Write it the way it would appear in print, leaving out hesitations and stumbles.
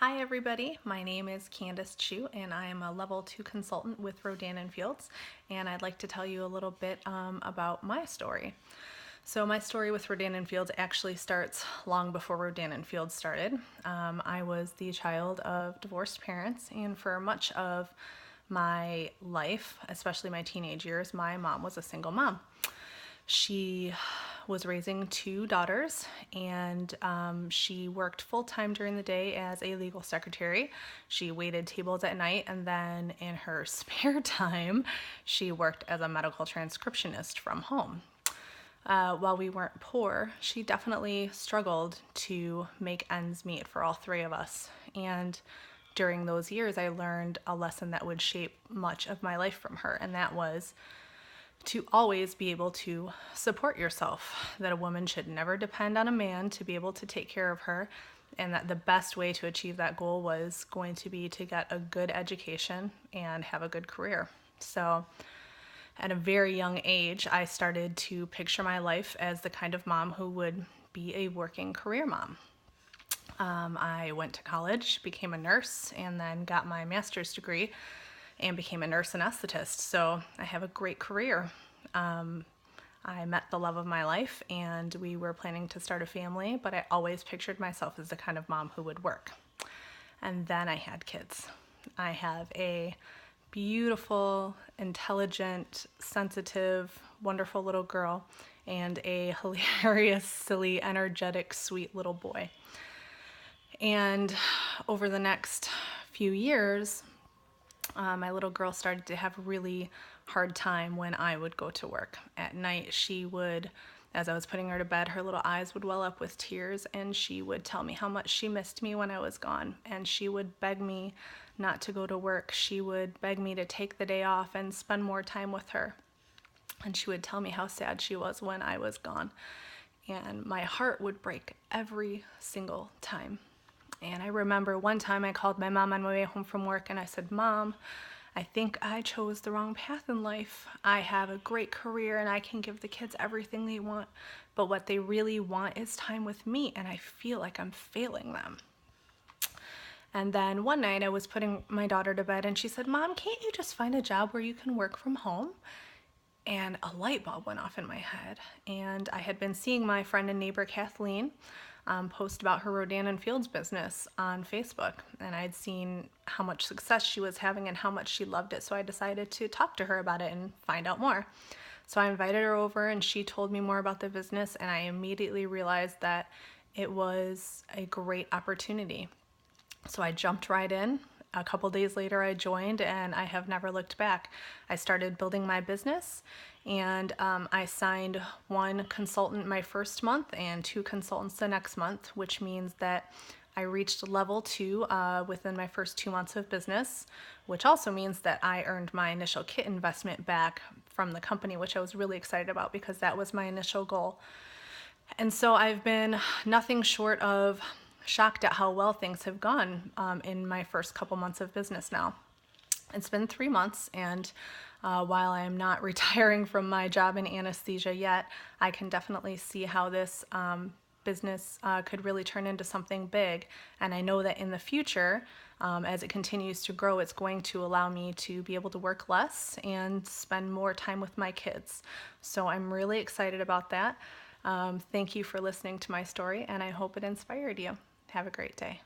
Hi everybody, my name is Candace Chu and I am a level 2 consultant with Rodan & Fields, and I'd like to tell you a little bit about my story. So my story with Rodan & Fields actually starts long before Rodan & Fields started. I was the child of divorced parents, and for much of my life, especially my teenage years, my mom was a single mom. She was raising two daughters, and she worked full-time during the day as a legal secretary. She waited tables at night, and then in her spare time, she worked as a medical transcriptionist from home. While we weren't poor, she definitely struggled to make ends meet for all three of us. And during those years, I learned a lesson that would shape much of my life from her, and that was to always be able to support yourself, that a woman should never depend on a man to be able to take care of her, and that the best way to achieve that goal was going to be to get a good education and have a good career. So at a very young age, I started to picture my life as the kind of mom who would be a working career mom. I went to college, became a nurse, and then got my master's degree and became a nurse anesthetist. So I have a great career. I met the love of my life and we were planning to start a family, but I always pictured myself as the kind of mom who would work. And then I had kids. I have a beautiful, intelligent, sensitive, wonderful little girl and a hilarious, silly, energetic, sweet little boy. And over the next few years, my little girl started to have a really hard time when I would go to work. At night, she would, as I was putting her to bed, her little eyes would well up with tears, and she would tell me how much she missed me when I was gone. And she would beg me not to go to work. She would beg me to take the day off and spend more time with her. And she would tell me how sad she was when I was gone. And my heart would break every single time. And I remember one time I called my mom on my way home from work and I said, "Mom, I think I chose the wrong path in life. I have a great career and I can give the kids everything they want, but what they really want is time with me, and I feel like I'm failing them." And then one night I was putting my daughter to bed and she said, "Mom, can't you just find a job where you can work from home?" And a light bulb went off in my head. And I had been seeing my friend and neighbor Kathleen post about her Rodan & Fields business on Facebook. And I'd seen how much success she was having and how much she loved it. So I decided to talk to her about it and find out more. So I invited her over and she told me more about the business, and I immediately realized that it was a great opportunity. So I jumped right in. A couple days later I joined and I have never looked back. I started building my business, and I signed one consultant my first month and two consultants the next month, which means that I reached level 2 within my first 2 months of business, which also means that I earned my initial kit investment back from the company, which I was really excited about because that was my initial goal. And so I've been nothing short of shocked at how well things have gone in my first couple months of business now. It's been 3 months, and while I am not retiring from my job in anesthesia yet, I can definitely see how this business could really turn into something big. And I know that in the future, as it continues to grow, it's going to allow me to be able to work less and spend more time with my kids. So I'm really excited about that. Thank you for listening to my story, and I hope it inspired you. Have a great day.